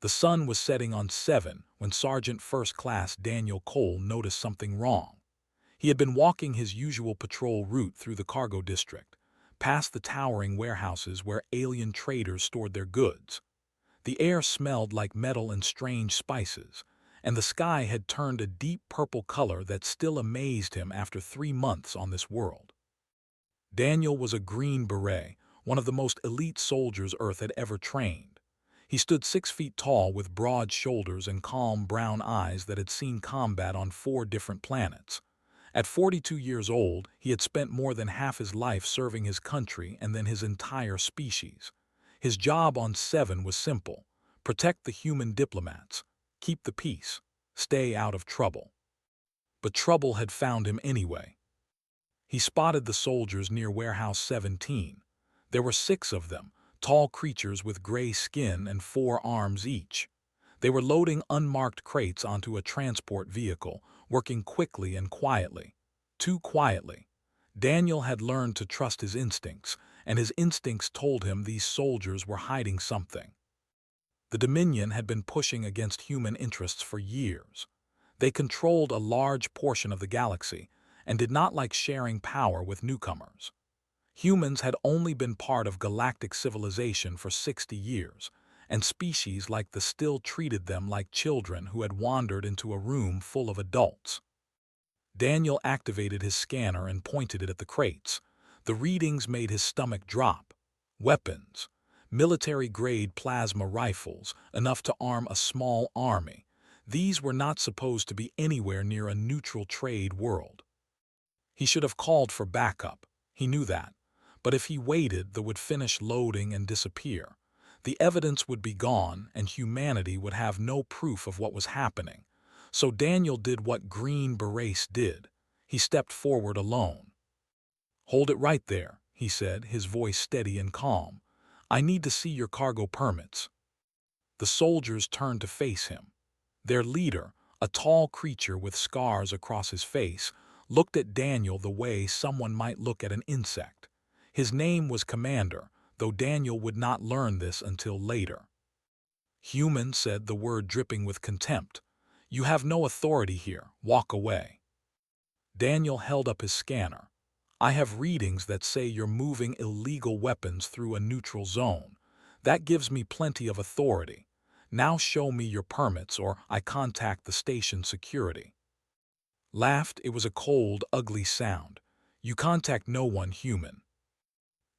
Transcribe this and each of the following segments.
The sun was setting on 7 when Sergeant First Class Daniel Cole noticed something wrong. He had been walking his usual patrol route through the cargo district, past the towering warehouses where alien traders stored their goods. The air smelled like metal and strange spices, and the sky had turned a deep purple color that still amazed him after 3 months on this world. Daniel was a Green Beret, one of the most elite soldiers Earth had ever trained. He stood 6 feet tall with broad shoulders and calm brown eyes that had seen combat on 4 different planets. At 42 years old, he had spent more than half his life serving his country and then his entire species. His job on 7 was simple: protect the human diplomats, keep the peace, stay out of trouble. But trouble had found him anyway. He spotted the soldiers near Warehouse 17. There were 6 of them, tall creatures with gray skin and 4 arms each. They were loading unmarked crates onto a transport vehicle, working quickly and quietly. Too quietly. Daniel had learned to trust his instincts, and his instincts told him these soldiers were hiding something. The Dominion had been pushing against human interests for years. They controlled a large portion of the galaxy and did not like sharing power with newcomers. Humans had only been part of galactic civilization for 60 years, and species like the still treated them like children who had wandered into a room full of adults. Daniel activated his scanner and pointed it at the crates. The readings made his stomach drop. Weapons. Military-grade plasma rifles, enough to arm a small army. These were not supposed to be anywhere near a neutral trade world. He should have called for backup. He knew that. But if he waited, they would finish loading and disappear. The evidence would be gone, and humanity would have no proof of what was happening. So Daniel did what Green Berets did. He stepped forward alone. "Hold it right there," he said, his voice steady and calm. "I need to see your cargo permits." The soldiers turned to face him. Their leader, a tall creature with scars across his face, looked at Daniel the way someone might look at an insect. His name was Commander, though Daniel would not learn this until later. "Human," said the word dripping with contempt. "You have no authority here. Walk away." Daniel held up his scanner. "I have readings that say you're moving illegal weapons through a neutral zone. That gives me plenty of authority. Now show me your permits or I contact the station security." Laughed. It was a cold, ugly sound. "You contact no one, human."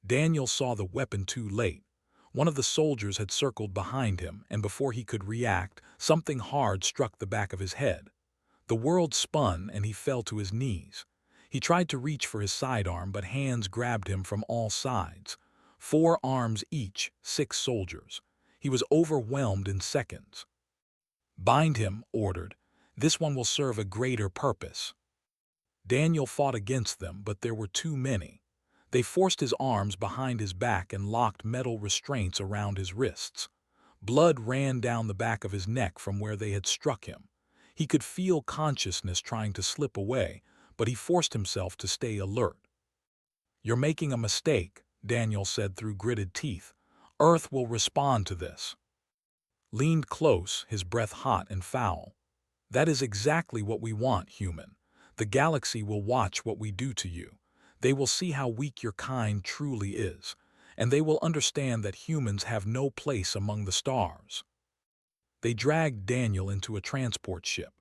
Daniel saw the weapon too late. One of the soldiers had circled behind him, and before he could react, something hard struck the back of his head. The world spun, and he fell to his knees. He tried to reach for his sidearm, but hands grabbed him from all sides. 4 arms each, 6 soldiers. He was overwhelmed in seconds. "Bind him," ordered. "This one will serve a greater purpose." Daniel fought against them, but there were too many. They forced his arms behind his back and locked metal restraints around his wrists. Blood ran down the back of his neck from where they had struck him. He could feel consciousness trying to slip away, but he forced himself to stay alert. "You're making a mistake," Daniel said through gritted teeth. "Earth will respond to this." Leaned close, his breath hot and foul. "That is exactly what we want, human. The galaxy will watch what we do to you. They will see how weak your kind truly is, and they will understand that humans have no place among the stars." They dragged Daniel into a transport ship.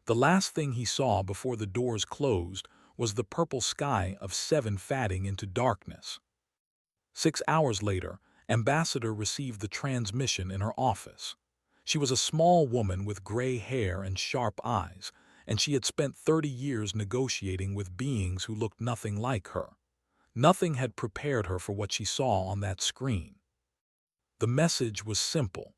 The last thing he saw before the doors closed was the purple sky of 7 fading into darkness. 6 hours later, Ambassador received the transmission in her office. She was a small woman with gray hair and sharp eyes, and she had spent 30 years negotiating with beings who looked nothing like her. Nothing had prepared her for what she saw on that screen. The message was simple.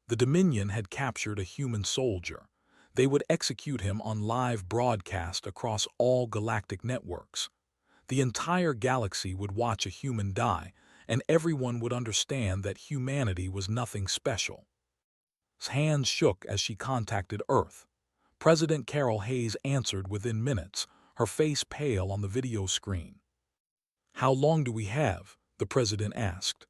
The Dominion had captured a human soldier. They would execute him on live broadcast across all galactic networks. The entire galaxy would watch a human die, and everyone would understand that humanity was nothing special. His hands shook as she contacted Earth. President Carol Hayes answered within minutes, her face pale on the video screen. "How long do we have?" the president asked.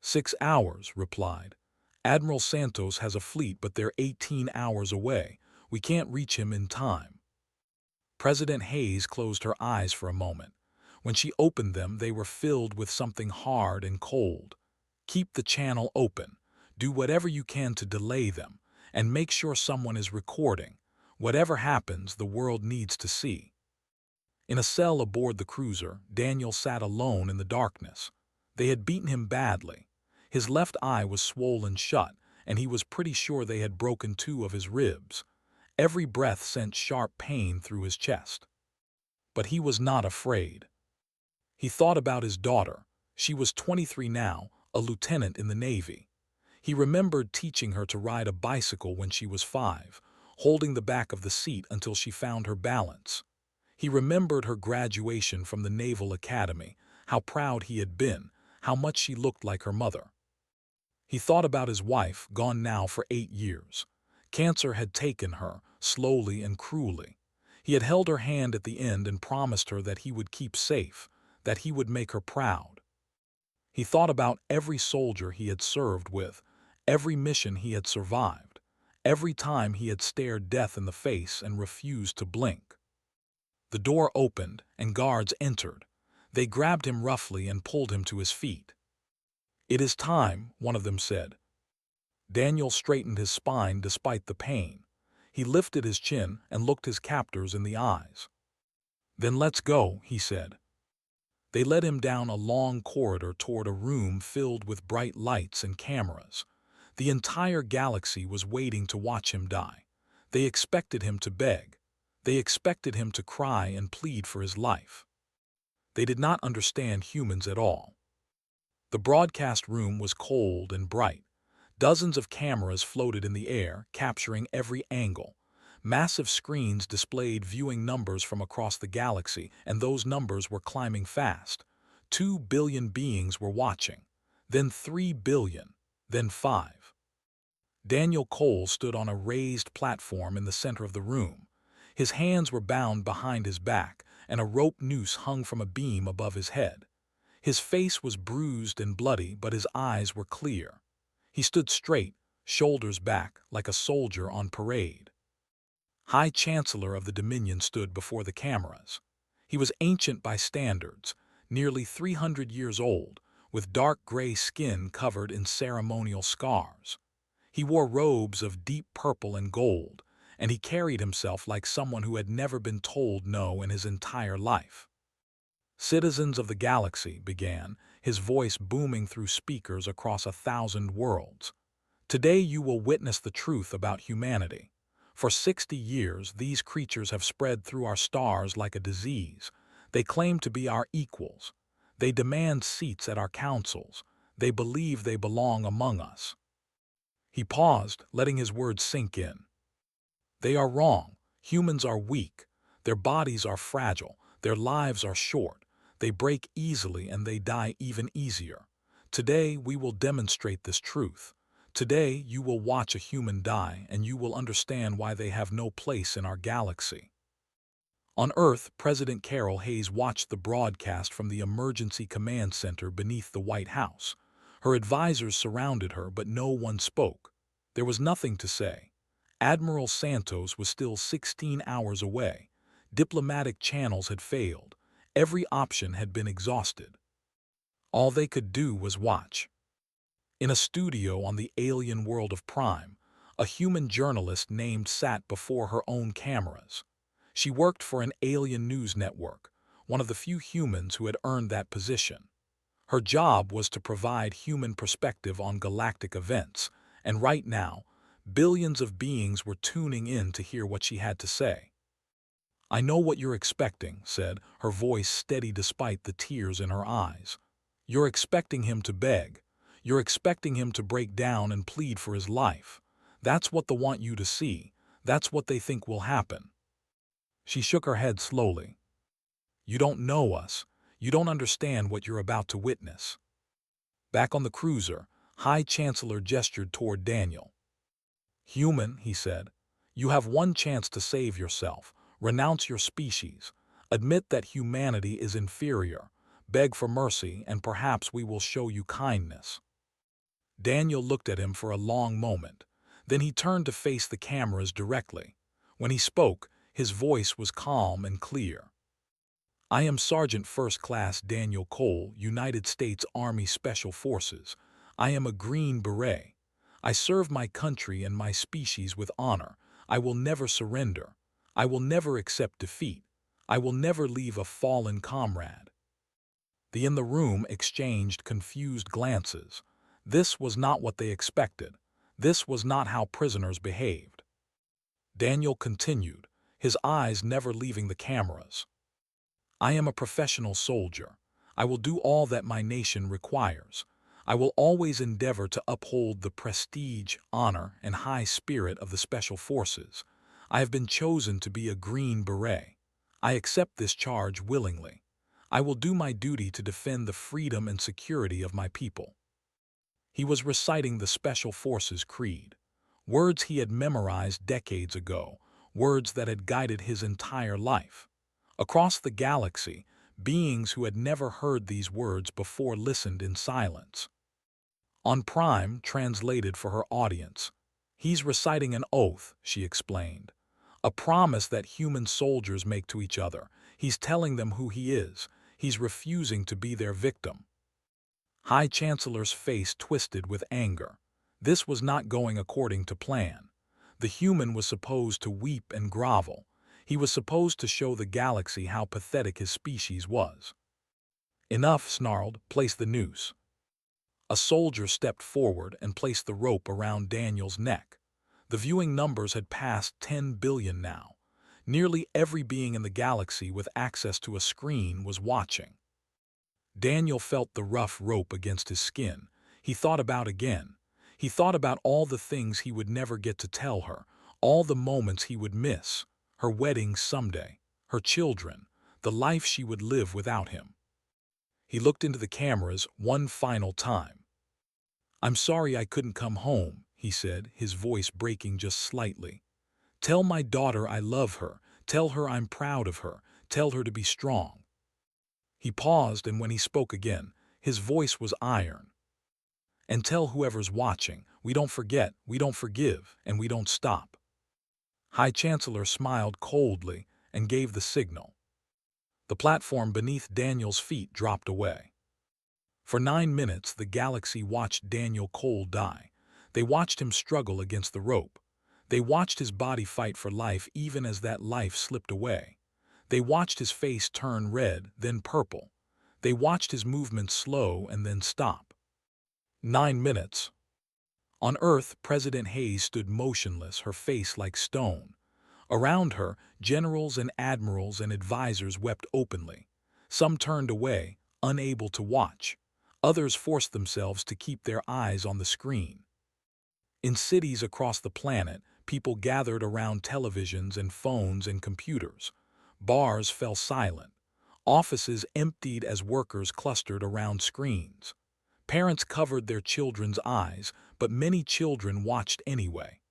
6 hours, replied. Admiral Santos has a fleet, but they're 18 hours away. We can't reach him in time. President Hayes closed her eyes for a moment. When she opened them, they were filled with something hard and cold. Keep the channel open. Do whatever you can to delay them, and make sure someone is recording. Whatever happens, the world needs to see. In a cell aboard the cruiser, Daniel sat alone in the darkness. They had beaten him badly. His left eye was swollen shut, and he was pretty sure they had broken 2 of his ribs. Every breath sent sharp pain through his chest. But he was not afraid. He thought about his daughter. She was 23 now, a lieutenant in the Navy. He remembered teaching her to ride a bicycle when she was 5, holding the back of the seat until she found her balance. He remembered her graduation from the Naval Academy, how proud he had been, how much she looked like her mother. He thought about his wife, gone now for 8 years. Cancer had taken her, slowly and cruelly. He had held her hand at the end and promised her that he would keep safe, that he would make her proud. He thought about every soldier he had served with, every mission he had survived, every time he had stared death in the face and refused to blink. The door opened, and guards entered. They grabbed him roughly and pulled him to his feet. "It is time," one of them said. Daniel straightened his spine despite the pain. He lifted his chin and looked his captors in the eyes. "Then let's go," he said. They led him down a long corridor toward a room filled with bright lights and cameras. The entire galaxy was waiting to watch him die. They expected him to beg. They expected him to cry and plead for his life. They did not understand humans at all. The broadcast room was cold and bright. Dozens of cameras floated in the air, capturing every angle. Massive screens displayed viewing numbers from across the galaxy, and those numbers were climbing fast. 2 billion beings were watching, then 3 billion, then 5. Daniel Cole stood on a raised platform in the center of the room. His hands were bound behind his back, and a rope noose hung from a beam above his head. His face was bruised and bloody, but his eyes were clear. He stood straight, shoulders back, like a soldier on parade. High Chancellor of the Dominion stood before the cameras. He was ancient by standards, nearly 300 years old, with dark gray skin covered in ceremonial scars. He wore robes of deep purple and gold, and he carried himself like someone who had never been told no in his entire life. "Citizens of the galaxy," began, his voice booming through speakers across 1,000 worlds. "Today you will witness the truth about humanity. For 60 years, these creatures have spread through our stars like a disease. They claim to be our equals. They demand seats at our councils. They believe they belong among us." He paused, letting his words sink in. "They are wrong. Humans are weak. Their bodies are fragile. Their lives are short. They break easily and they die even easier. Today we will demonstrate this truth. Today you will watch a human die and you will understand why they have no place in our galaxy." On Earth, President Carol Hayes watched the broadcast from the Emergency Command Center beneath the White House. Her advisors surrounded her, but no one spoke. There was nothing to say. Admiral Santos was still 16 hours away. Diplomatic channels had failed. Every option had been exhausted. All they could do was watch. In a studio on the alien world of Prime, a human journalist named sat before her own cameras. She worked for an alien news network, one of the few humans who had earned that position. Her job was to provide human perspective on galactic events, and right now, billions of beings were tuning in to hear what she had to say. "I know what you're expecting," said, her voice steady despite the tears in her eyes. "You're expecting him to beg. You're expecting him to break down and plead for his life. That's what they want you to see. That's what they think will happen." She shook her head slowly. "You don't know us. You don't understand what you're about to witness." Back on the cruiser, High Chancellor gestured toward Daniel. "Human," he said, "you have one chance to save yourself. Renounce your species. Admit that humanity is inferior. Beg for mercy, and perhaps we will show you kindness." Daniel looked at him for a long moment. Then he turned to face the cameras directly. When he spoke, his voice was calm and clear. "I am Sergeant First Class Daniel Cole, United States Army Special Forces. I am a Green Beret. I serve my country and my species with honor. I will never surrender. I will never accept defeat. I will never leave a fallen comrade." The in the room exchanged confused glances. This was not what they expected. This was not how prisoners behaved. Daniel continued, his eyes never leaving the cameras. "I am a professional soldier. I will do all that my nation requires. I will always endeavor to uphold the prestige, honor, and high spirit of the Special Forces. I have been chosen to be a Green Beret. I accept this charge willingly. I will do my duty to defend the freedom and security of my people." He was reciting the Special Forces Creed, words he had memorized decades ago, words that had guided his entire life. Across the galaxy, beings who had never heard these words before listened in silence. On Prime translated for her audience. "He's reciting an oath," she explained. "A promise that human soldiers make to each other. He's telling them who he is. He's refusing to be their victim." High Chancellor's face twisted with anger. This was not going according to plan. The human was supposed to weep and grovel. He was supposed to show the galaxy how pathetic his species was. "Enough," snarled, "place the noose." A soldier stepped forward and placed the rope around Daniel's neck. The viewing numbers had passed 10 billion now. Nearly every being in the galaxy with access to a screen was watching. Daniel felt the rough rope against his skin. He thought about again. He thought about all the things he would never get to tell her, all the moments he would miss, her wedding someday, her children, the life she would live without him. He looked into the cameras one final time. "I'm sorry I couldn't come home," he said, his voice breaking just slightly. "Tell my daughter I love her. Tell her I'm proud of her. Tell her to be strong." He paused, and when he spoke again, his voice was iron. "And tell whoever's watching, we don't forget, we don't forgive, and we don't stop." High Chancellor smiled coldly and gave the signal. The platform beneath Daniel's feet dropped away. For 9 minutes, the galaxy watched Daniel Cole die. They watched him struggle against the rope. They watched his body fight for life even as that life slipped away. They watched his face turn red, then purple. They watched his movements slow and then stop. 9 minutes. On Earth, President Hayes stood motionless, her face like stone. Around her, generals and admirals and advisors wept openly. Some turned away, unable to watch. Others forced themselves to keep their eyes on the screen. In cities across the planet, people gathered around televisions and phones and computers. Bars fell silent. Offices emptied as workers clustered around screens. Parents covered their children's eyes, but many children watched anyway.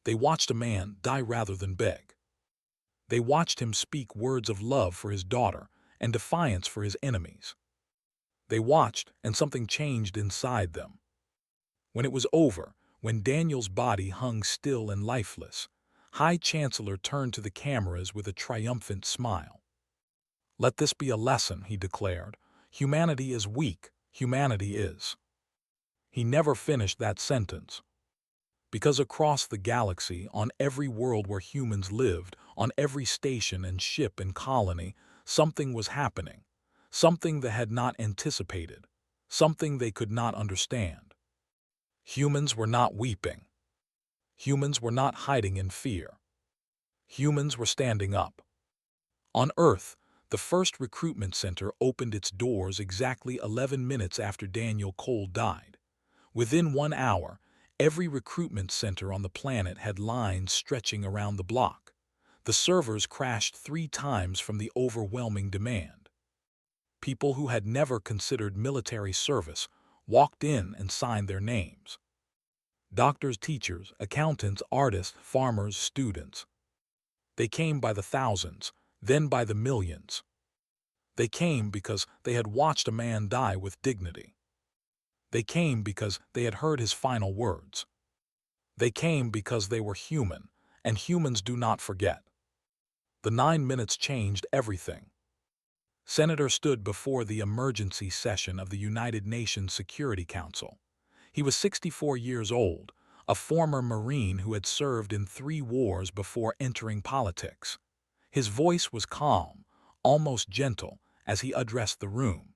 They watched a man die rather than beg. They watched him speak words of love for his daughter and defiance for his enemies. They watched, and something changed inside them. When it was over, when Daniel's body hung still and lifeless, High Chancellor turned to the cameras with a triumphant smile. "Let this be a lesson," he declared. "Humanity is weak. Humanity is." He never finished that sentence. Because across the galaxy, on every world where humans lived, on every station and ship and colony, something was happening. Something they had not anticipated. Something they could not understand. Humans were not weeping. Humans were not hiding in fear. Humans were standing up. On Earth, the first recruitment center opened its doors exactly 11 minutes after Daniel Cole died. Within 1 hour, every recruitment center on the planet had lines stretching around the block. The servers crashed 3 times from the overwhelming demand. People who had never considered military service walked in and signed their names. Doctors, teachers, accountants, artists, farmers, students. They came by the thousands, then by the millions. They came because they had watched a man die with dignity. They came because they had heard his final words. They came because they were human, and humans do not forget. The 9 minutes changed everything. Senator stood before the emergency session of the United Nations Security Council. He was 64 years old, a former Marine who had served in 3 wars before entering politics. His voice was calm, almost gentle, as he addressed the room.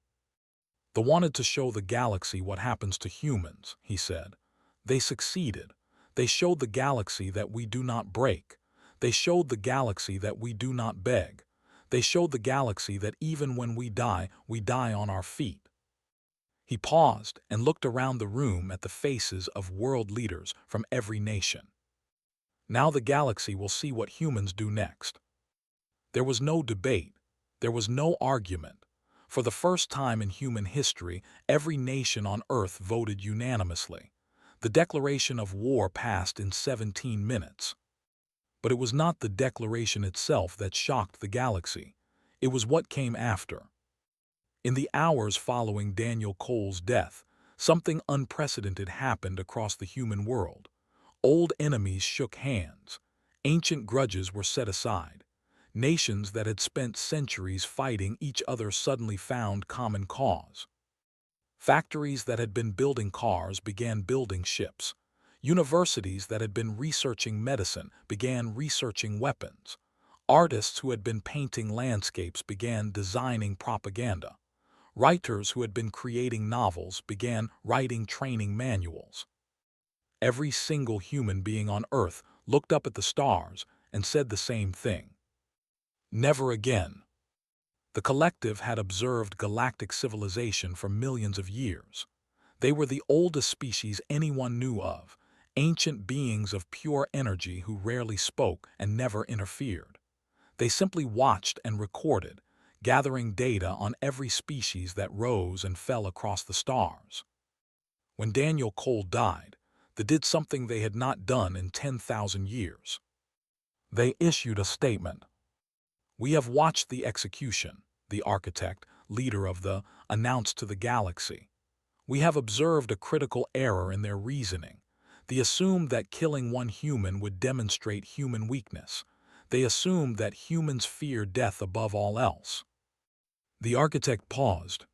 "They wanted to show the galaxy what happens to humans," he said. "They succeeded. They showed the galaxy that we do not break. They showed the galaxy that we do not beg. They showed the galaxy that even when we die on our feet." He paused and looked around the room at the faces of world leaders from every nation. Now the galaxy will see what humans do next. There was no debate. There was no argument. For the first time in human history, every nation on Earth voted unanimously. The declaration of war passed in 17 minutes. But it was not the declaration itself that shocked the galaxy. It was what came after. In the hours following Daniel Cole's death, something unprecedented happened across the human world. Old enemies shook hands. Ancient grudges were set aside. Nations that had spent centuries fighting each other suddenly found common cause. Factories that had been building cars began building ships. Universities that had been researching medicine began researching weapons. Artists who had been painting landscapes began designing propaganda. Writers who had been creating novels began writing training manuals. Every single human being on Earth looked up at the stars and said the same thing. Never again. The collective had observed galactic civilization for millions of years. They were the oldest species anyone knew of, ancient beings of pure energy who rarely spoke and never interfered. They simply watched and recorded, gathering data on every species that rose and fell across the stars. When Daniel Cole died, they did something they had not done in 10,000 years. They issued a statement. "We have watched the execution," the architect, leader of the, announced to the galaxy. "We have observed a critical error in their reasoning. They assumed that killing one human would demonstrate human weakness. They assumed that humans fear death above all else." The architect paused.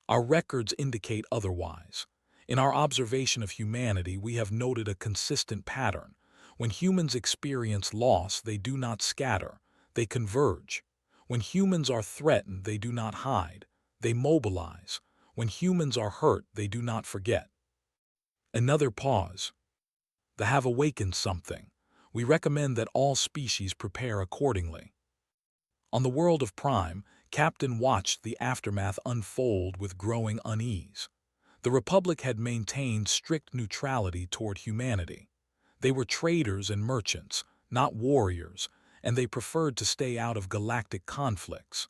"Our records indicate otherwise. In our observation of humanity, we have noted a consistent pattern. When humans experience loss, they do not scatter. They converge. When humans are threatened, they do not hide. They mobilize. When humans are hurt, they do not forget." Another pause. "They have awakened something. We recommend that all species prepare accordingly." On the world of Prime, Captain watched the aftermath unfold with growing unease. The Republic had maintained strict neutrality toward humanity. They were traders and merchants, not warriors, and they preferred to stay out of galactic conflicts.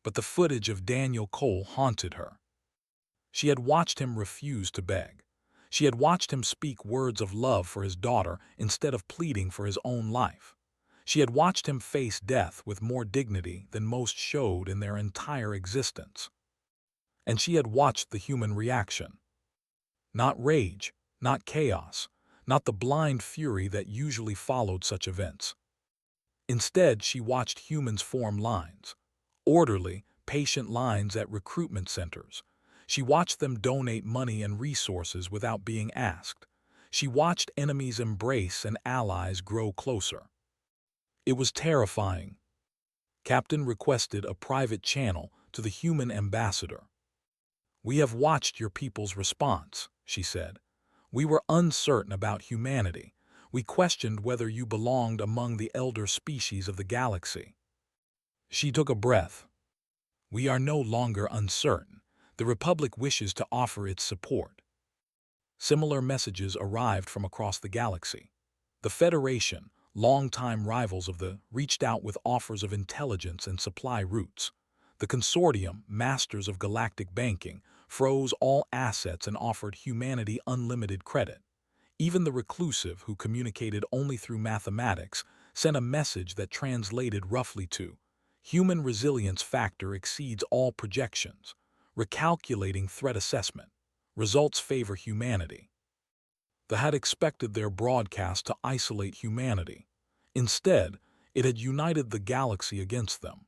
But the footage of Daniel Cole haunted her. She had watched him refuse to beg. She had watched him speak words of love for his daughter instead of pleading for his own life. She had watched him face death with more dignity than most showed in their entire existence. And she had watched the human reaction. Not rage, not chaos, not the blind fury that usually followed such events. Instead, she watched humans form lines. Orderly, patient lines at recruitment centers. She watched them donate money and resources without being asked. She watched enemies embrace and allies grow closer. It was terrifying. Captain requested a private channel to the human ambassador. "We have watched your people's response," she said. "We were uncertain about humanity. We questioned whether you belonged among the elder species of the galaxy." She took a breath. "We are no longer uncertain. The Republic wishes to offer its support." Similar messages arrived from across the galaxy. The Federation, longtime rivals of the, reached out with offers of intelligence and supply routes. The Consortium, masters of galactic banking, froze all assets and offered humanity unlimited credit. Even the Reclusive, who communicated only through mathematics, sent a message that translated roughly to, "Human resilience factor exceeds all projections. Recalculating threat assessment. Results favor humanity. They had expected their broadcast to isolate humanity. Instead, it had united the galaxy against them.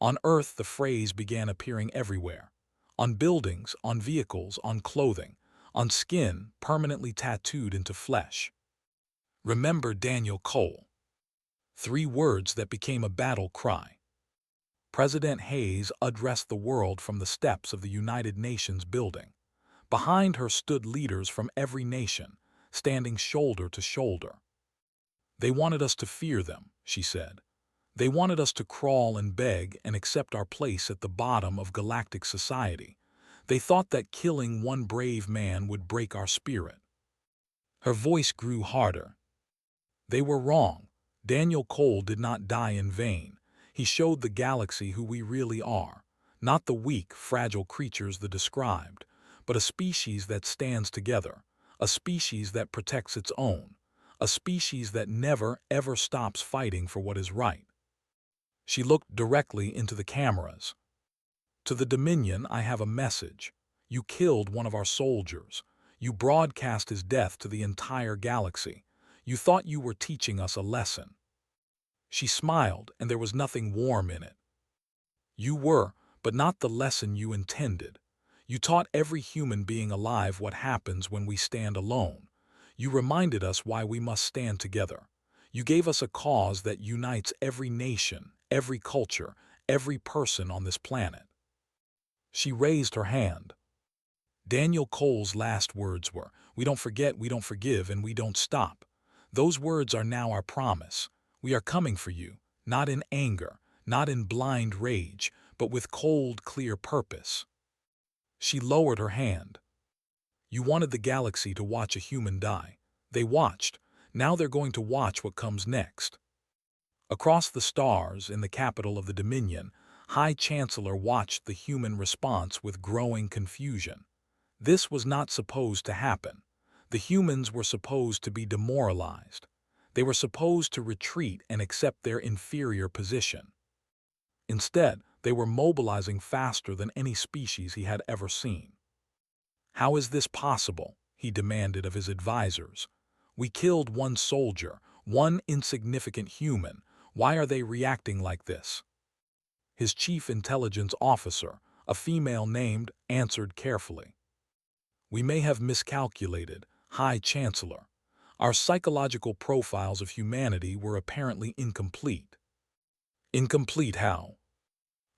On Earth, the phrase began appearing everywhere. On buildings, on vehicles, on clothing, on skin permanently tattooed into flesh. Remember Daniel Cole. 3 words that became a battle cry. President Hayes addressed the world from the steps of the United Nations building. Behind her stood leaders from every nation, standing shoulder to shoulder. They wanted us to fear them, she said. They wanted us to crawl and beg and accept our place at the bottom of galactic society. They thought that killing one brave man would break our spirit. Her voice grew harder. They were wrong. Daniel Cole did not die in vain. He showed the galaxy who we really are, not the weak, fragile creatures they described, but a species that stands together, a species that protects its own, a species that never, ever stops fighting for what is right. She looked directly into the cameras. To the Dominion, I have a message. You killed one of our soldiers. You broadcast his death to the entire galaxy. You thought you were teaching us a lesson. She smiled, and there was nothing warm in it. You were, but not the lesson you intended. You taught every human being alive what happens when we stand alone. You reminded us why we must stand together. You gave us a cause that unites every nation, every culture, every person on this planet. She raised her hand. Daniel Cole's last words were, "We don't forget, we don't forgive, and we don't stop." Those words are now our promise. We are coming for you, not in anger, not in blind rage, but with cold, clear purpose. She lowered her hand. You wanted the galaxy to watch a human die. They watched. Now they're going to watch what comes next. Across the stars, in the capital of the Dominion, High Chancellor watched the human response with growing confusion. This was not supposed to happen. The humans were supposed to be demoralized. They were supposed to retreat and accept their inferior position. Instead, they were mobilizing faster than any species he had ever seen. How is this possible? He demanded of his advisors. We killed one soldier, one insignificant human. Why are they reacting like this? His chief intelligence officer, a female named, answered carefully. We may have miscalculated, High Chancellor. Our psychological profiles of humanity were apparently incomplete. Incomplete how?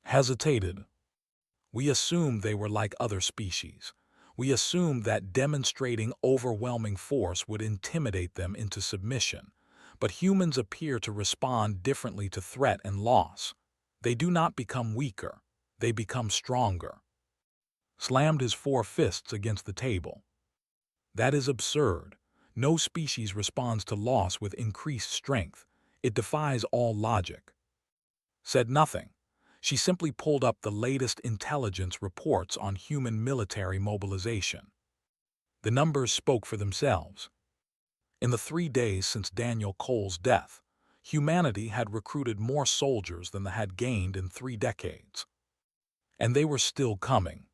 Hesitated. We assumed they were like other species. We assumed that demonstrating overwhelming force would intimidate them into submission. But humans appear to respond differently to threat and loss. They do not become weaker. They become stronger. Slammed his 4 fists against the table. That is absurd. No species responds to loss with increased strength. It defies all logic. Said nothing. She simply pulled up the latest intelligence reports on human military mobilization. The numbers spoke for themselves. In the 3 days since Daniel Cole's death, humanity had recruited more soldiers than they had gained in 3 decades. And they were still coming.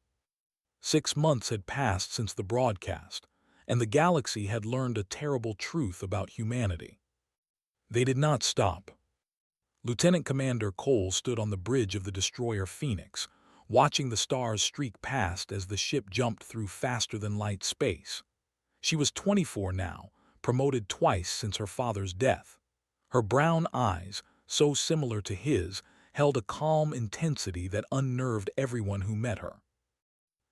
6 months had passed since the broadcast, and the galaxy had learned a terrible truth about humanity. They did not stop. Lieutenant Commander Cole stood on the bridge of the destroyer Phoenix, watching the stars streak past as the ship jumped through faster-than-light space. She was 24 now, promoted twice since her father's death. Her brown eyes, so similar to his, held a calm intensity that unnerved everyone who met her.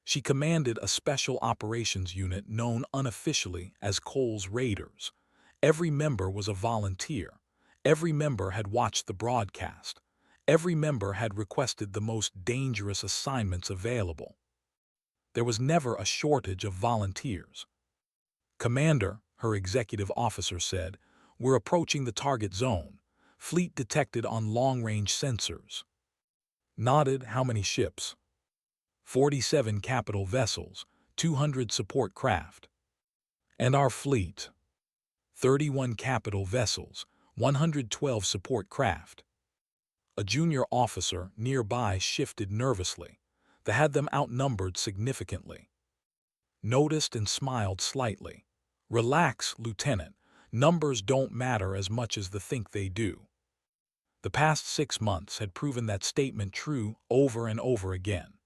She commanded a special operations unit known unofficially as Cole's Raiders. Every member was a volunteer. Every member had watched the broadcast. Every member had requested the most dangerous assignments available. There was never a shortage of volunteers. Commander, her executive officer said, we're approaching the target zone. Fleet detected on long-range sensors. Nodded, how many ships? 47 capital vessels, 200 support craft. And our fleet? 31 capital vessels, 112 support craft. A junior officer nearby shifted nervously. They had them outnumbered significantly. noticed and smiled slightly. "Relax, Lieutenant. Numbers don't matter as much as they think they do." The past 6 months had proven that statement true over and over again.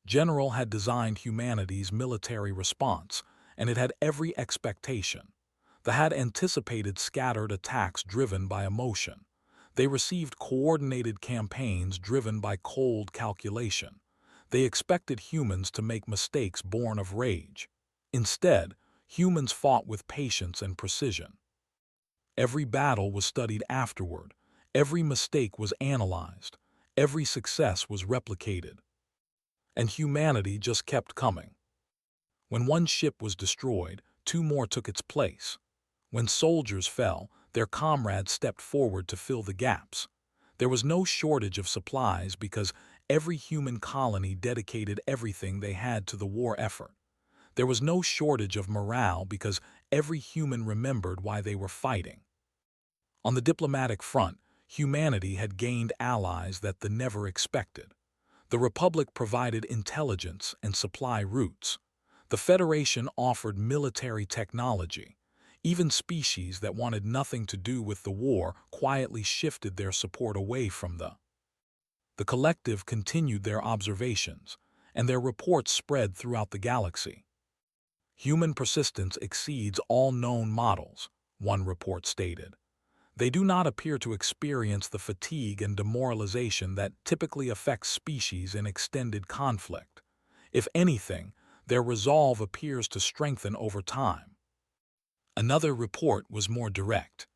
General had designed humanity's military response, and it had every expectation. They had anticipated scattered attacks driven by emotion. They received coordinated campaigns driven by cold calculation. They expected humans to make mistakes born of rage. Instead, humans fought with patience and precision. Every battle was studied afterward. Every mistake was analyzed. Every success was replicated. And humanity just kept coming. When one ship was destroyed, two more took its place. When soldiers fell, their comrades stepped forward to fill the gaps. There was no shortage of supplies because every human colony dedicated everything they had to the war effort. There was no shortage of morale because every human remembered why they were fighting. On the diplomatic front, humanity had gained allies that they never expected. The Republic provided intelligence and supply routes. The Federation offered military technology. Even species that wanted nothing to do with the war quietly shifted their support away from the. The collective continued their observations, and their reports spread throughout the galaxy. "Human persistence exceeds all known models," one report stated. "They do not appear to experience the fatigue and demoralization that typically affects species in extended conflict. If anything, their resolve appears to strengthen over time." Another report was more direct.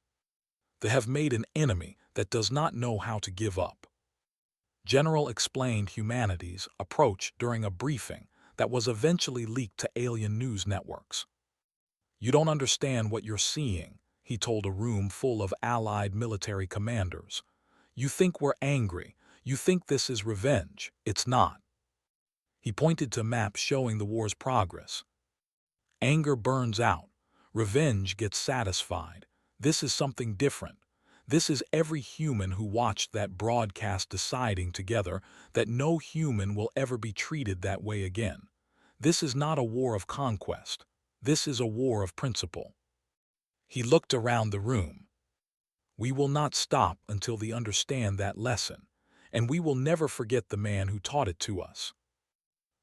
"They have made an enemy that does not know how to give up." General explained humanity's approach during a briefing that was eventually leaked to alien news networks. "You don't understand what you're seeing," he told a room full of allied military commanders. "You think we're angry. You think this is revenge. It's not." He pointed to maps showing the war's progress. "Anger burns out. Revenge gets satisfied. This is something different. This is every human who watched that broadcast deciding together that no human will ever be treated that way again. This is not a war of conquest. This is a war of principle." He looked around the room. "We will not stop until they understand that lesson, and we will never forget the man who taught it to us."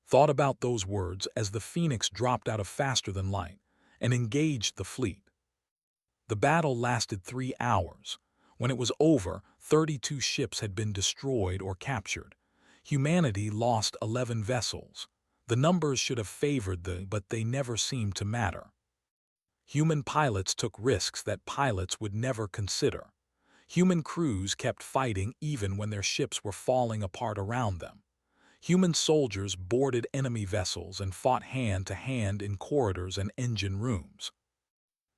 Thought about those words as the Phoenix dropped out of faster than light and engaged the fleet. The battle lasted 3 hours. When it was over, 32 ships had been destroyed or captured. Humanity lost 11 vessels. The numbers should have favored but they never seemed to matter. Human pilots took risks that pilots would never consider. Human crews kept fighting even when their ships were falling apart around them. Human soldiers boarded enemy vessels and fought hand to hand in corridors and engine rooms.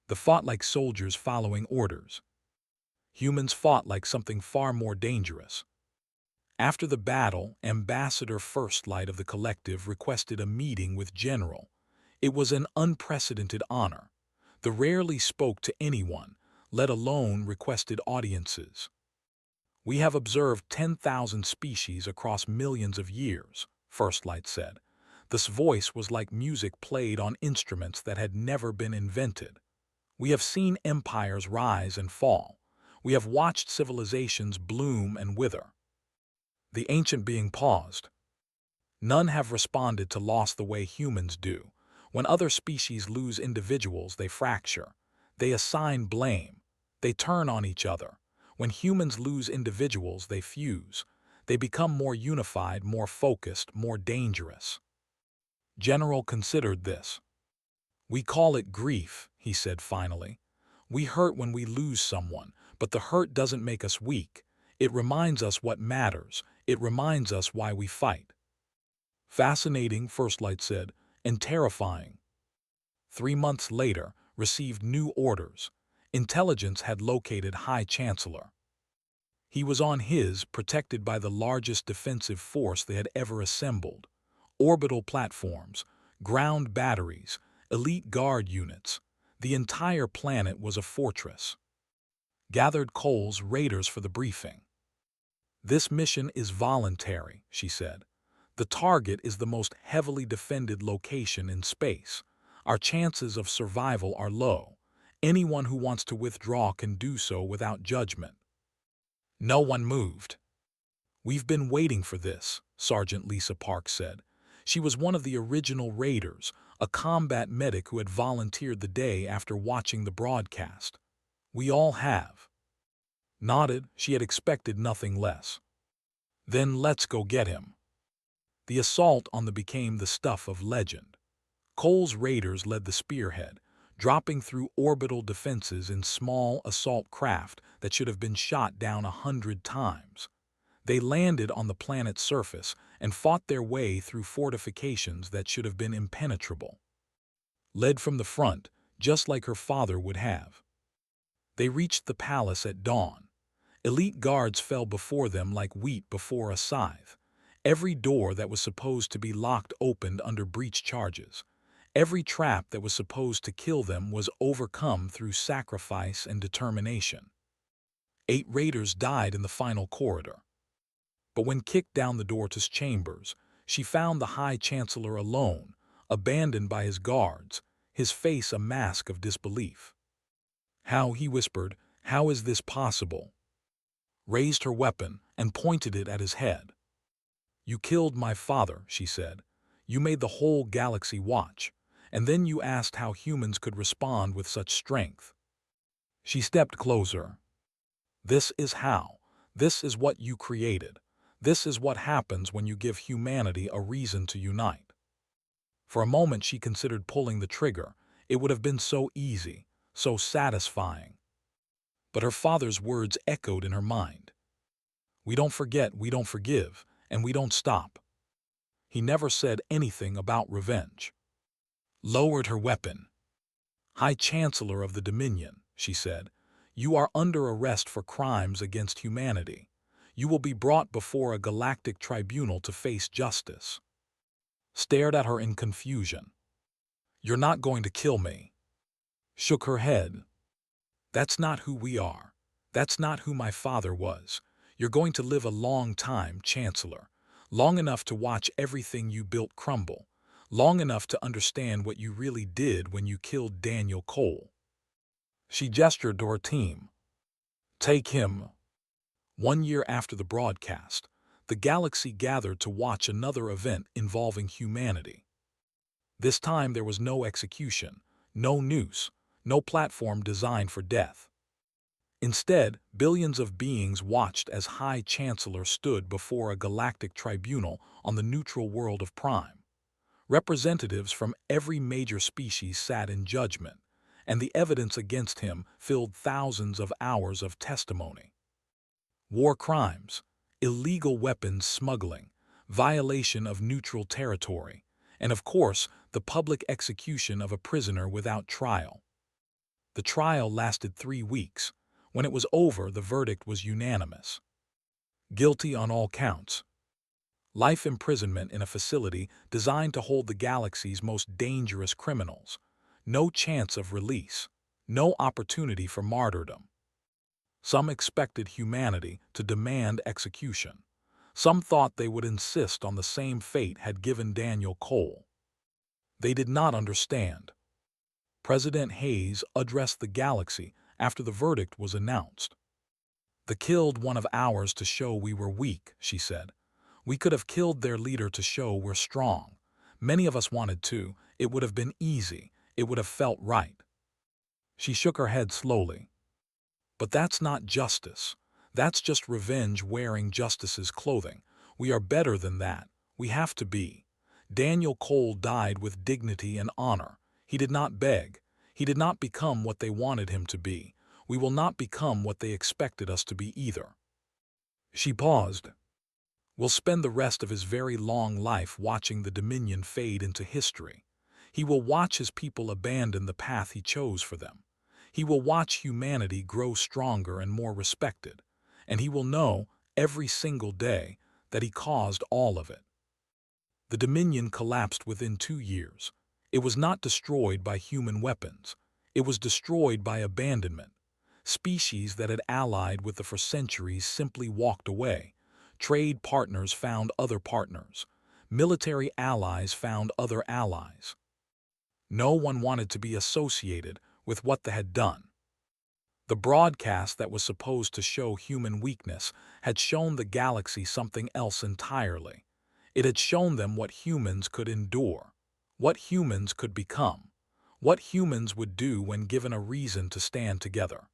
They fought like soldiers following orders. Humans fought like something far more dangerous. After the battle, Ambassador First Light of the Collective requested a meeting with General. It was an unprecedented honor. They rarely spoke to anyone, let alone requested audiences. "We have observed 10,000 species across millions of years," First Light said. This voice was like music played on instruments that had never been invented. "We have seen empires rise and fall. We have watched civilizations bloom and wither." The ancient being paused. "None have responded to loss the way humans do. When other species lose individuals, they fracture. They assign blame. They turn on each other. When humans lose individuals, they fuse. They become more unified, more focused, more dangerous." General considered this. "We call it grief," he said finally. "We hurt when we lose someone, but the hurt doesn't make us weak. It reminds us what matters. It reminds us why we fight." "Fascinating," First Light said, "and terrifying." 3 months later, received new orders. Intelligence had located High Chancellor. He was on his, protected by the largest defensive force they had ever assembled. Orbital platforms, ground batteries, elite guard units. The entire planet was a fortress. Gathered Cole's raiders for the briefing. "This mission is voluntary," she said. The target is the most heavily defended location in space. Our chances of survival are low. Anyone who wants to withdraw can do so without judgment." No one moved. "We've been waiting for this," Sergeant Lisa Park said. She was one of the original raiders, a combat medic who had volunteered the day after watching the broadcast. "We all have." Nodded, she had expected nothing less. "Then let's go get him." The assault on the became the stuff of legend. Cole's raiders led the spearhead, dropping through orbital defenses in small assault craft that should have been shot down 100 times. They landed on the planet's surface and fought their way through fortifications that should have been impenetrable. Led from the front, just like her father would have. They reached the palace at dawn. Elite guards fell before them like wheat before a scythe. Every door that was supposed to be locked opened under breach charges. Every trap that was supposed to kill them was overcome through sacrifice and determination. 8 raiders died in the final corridor. But when kicked down the door to his chambers, she found the High Chancellor alone, abandoned by his guards, his face a mask of disbelief. "How," he whispered, "how is this possible?" Raised her weapon and pointed it at his head. "You killed my father," she said. "You made the whole galaxy watch, and then you asked how humans could respond with such strength." She stepped closer. "This is how. This is what you created. This is what happens when you give humanity a reason to unite." For a moment she considered pulling the trigger. It would have been so easy, so satisfying. But her father's words echoed in her mind. "We don't forget, we don't forgive, and we don't stop." He never said anything about revenge. Lowered her weapon. "High Chancellor of the Dominion," she said, "you are under arrest for crimes against humanity. You will be brought before a galactic tribunal to face justice." Stared at her in confusion. "You're not going to kill me." Shook her head. "That's not who we are. That's not who my father was. You're going to live a long time, Chancellor. Long enough to watch everything you built crumble. Long enough to understand what you really did when you killed Daniel Cole." She gestured to her team. "Take him." 1 year after the broadcast, the galaxy gathered to watch another event involving humanity. This time there was no execution, no noose, no platform designed for death. Instead, billions of beings watched as High Chancellor stood before a galactic tribunal on the neutral world of Prime. Representatives from every major species sat in judgment, and the evidence against him filled thousands of hours of testimony. War crimes, illegal weapons smuggling, violation of neutral territory, and of course, the public execution of a prisoner without trial. The trial lasted 3 weeks. When it was over, the verdict was unanimous. Guilty on all counts. Life imprisonment in a facility designed to hold the galaxy's most dangerous criminals. No chance of release. No opportunity for martyrdom. Some expected humanity to demand execution. Some thought they would insist on the same fate had given Daniel Cole. They did not understand. President Hayes addressed the galaxy after the verdict was announced. "The killed one of ours to show we were weak," she said. "We could have killed their leader to show we're strong. Many of us wanted to. It would have been easy. It would have felt right." She shook her head slowly. "But that's not justice. That's just revenge wearing justice's clothing. We are better than that. We have to be. Daniel Cole died with dignity and honor. He did not beg. He did not become what they wanted him to be. We will not become what they expected us to be either." She paused. "We'll spend the rest of his very long life watching the Dominion fade into history. He will watch his people abandon the path he chose for them. He will watch humanity grow stronger and more respected, and he will know, every single day, that he caused all of it." The Dominion collapsed within 2 years. It was not destroyed by human weapons. It was destroyed by abandonment. Species that had allied with it for centuries simply walked away. Trade partners found other partners. Military allies found other allies. No one wanted to be associated with what they had done. The broadcast that was supposed to show human weakness had shown the galaxy something else entirely. It had shown them what humans could endure, what humans could become, what humans would do when given a reason to stand together.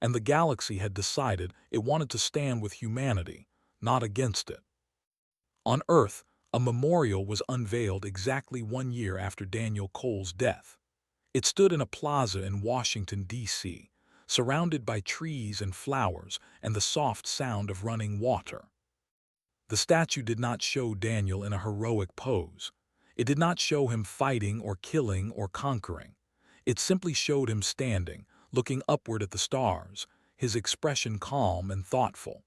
And the galaxy had decided it wanted to stand with humanity, not against it. On Earth, a memorial was unveiled exactly 1 year after Daniel Cole's death. It stood in a plaza in Washington, D.C., surrounded by trees and flowers and the soft sound of running water. The statue did not show Daniel in a heroic pose. It did not show him fighting or killing or conquering. It simply showed him standing, looking upward at the stars, his expression calm and thoughtful.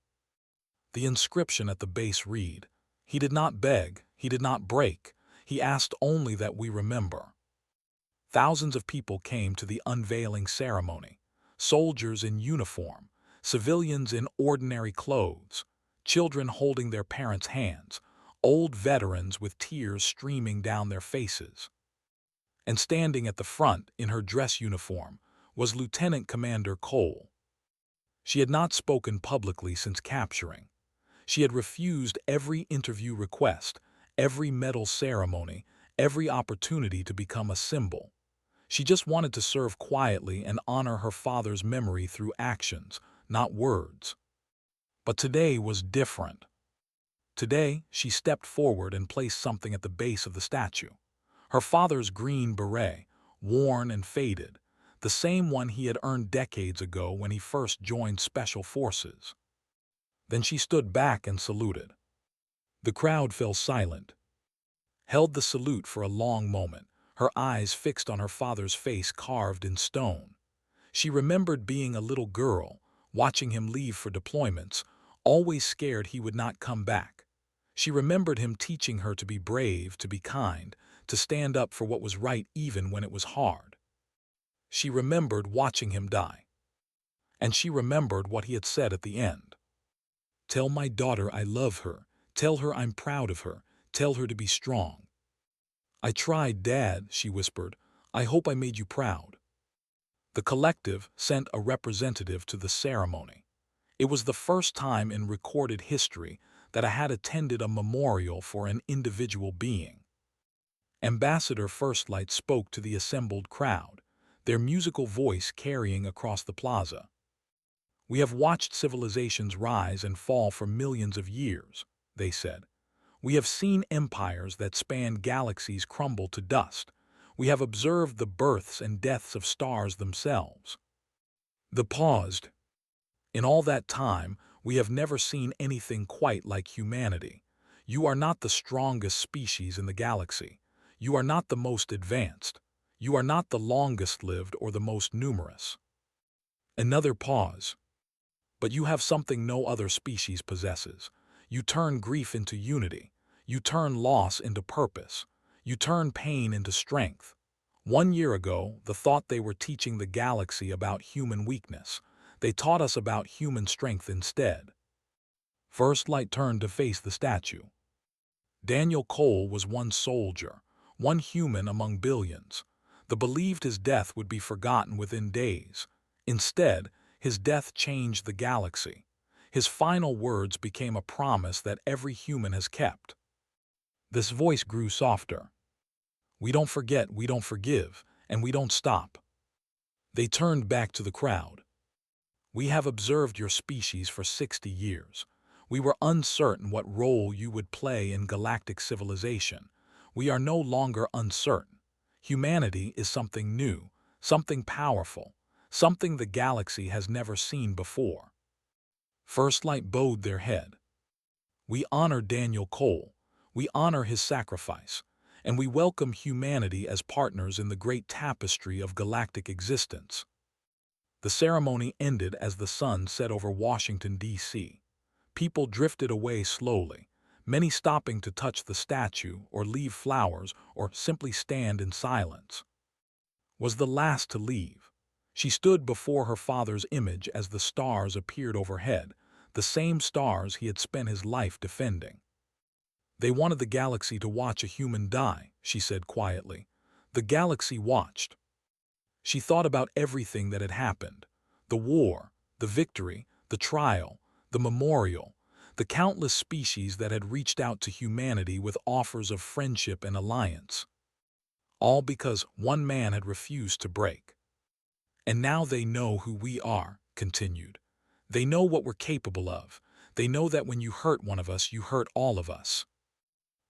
The inscription at the base read, "He did not beg, he did not break, he asked only that we remember." Thousands of people came to the unveiling ceremony. Soldiers in uniform, civilians in ordinary clothes, children holding their parents' hands, old veterans with tears streaming down their faces. And standing at the front in her dress uniform was Lieutenant Commander Cole. She had not spoken publicly since capturing. She had refused every interview request, every medal ceremony, every opportunity to become a symbol. She just wanted to serve quietly and honor her father's memory through actions, not words. But today was different. Today, she stepped forward and placed something at the base of the statue. Her father's green beret, worn and faded, the same one he had earned decades ago when he first joined Special Forces. Then she stood back and saluted. The crowd fell silent, held the salute for a long moment, her eyes fixed on her father's face carved in stone. She remembered being a little girl, watching him leave for deployments, always scared he would not come back. She remembered him teaching her to be brave, to be kind, to stand up for what was right even when it was hard. She remembered watching him die. And she remembered what he had said at the end. "Tell my daughter I love her. Tell her I'm proud of her. Tell her to be strong." "I tried, Dad," she whispered. "I hope I made you proud." The collective sent a representative to the ceremony. It was the first time in recorded history that I had attended a memorial for an individual being. Ambassador Firstlight spoke to the assembled crowd, their musical voice carrying across the plaza. "We have watched civilizations rise and fall for millions of years," they said. "We have seen empires that span galaxies crumble to dust. We have observed the births and deaths of stars themselves." They paused. "In all that time, we have never seen anything quite like humanity. You are not the strongest species in the galaxy. You are not the most advanced. You are not the longest-lived or the most numerous." Another pause. "But you have something no other species possesses. You turn grief into unity. You turn loss into purpose. You turn pain into strength. 1 year ago, the thought they were teaching the galaxy about human weakness. They taught us about human strength instead." First Light turned to face the statue. Daniel Cole was one soldier, one human among billions. They believed his death would be forgotten within days. Instead, his death changed the galaxy. His final words became a promise that every human has kept. This voice grew softer. "We don't forget, we don't forgive, and we don't stop." They turned back to the crowd. "We have observed your species for 60 years. We were uncertain what role you would play in galactic civilization. We are no longer uncertain. Humanity is something new, something powerful, something the galaxy has never seen before." First Light bowed their head. "We honor Daniel Cole. We honor his sacrifice. And we welcome humanity as partners in the great tapestry of galactic existence." The ceremony ended as the sun set over Washington, D.C. People drifted away slowly, many stopping to touch the statue or leave flowers or simply stand in silence. Was the last to leave. She stood before her father's image as the stars appeared overhead, the same stars he had spent his life defending. They wanted the galaxy to watch a human die, she said quietly. The galaxy watched. She thought about everything that had happened. The war, the victory, the trial, the memorial, the countless species that had reached out to humanity with offers of friendship and alliance. All because one man had refused to break. And now they know who we are, continued. They know what we're capable of. They know that when you hurt one of us, you hurt all of us.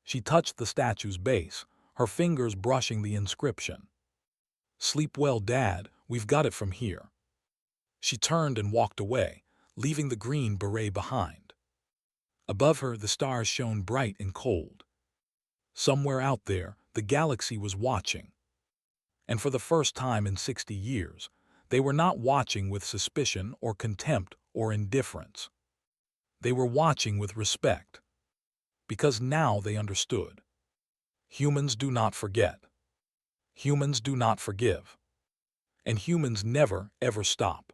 She touched the statue's base, her fingers brushing the inscription. Sleep well, Dad, we've got it from here. She turned and walked away, leaving the green beret behind. Above her, the stars shone bright and cold. Somewhere out there, the galaxy was watching. And for the first time in 60 years, they were not watching with suspicion or contempt or indifference. They were watching with respect. Because now they understood. Humans do not forget. Humans do not forgive. And humans never, ever stop.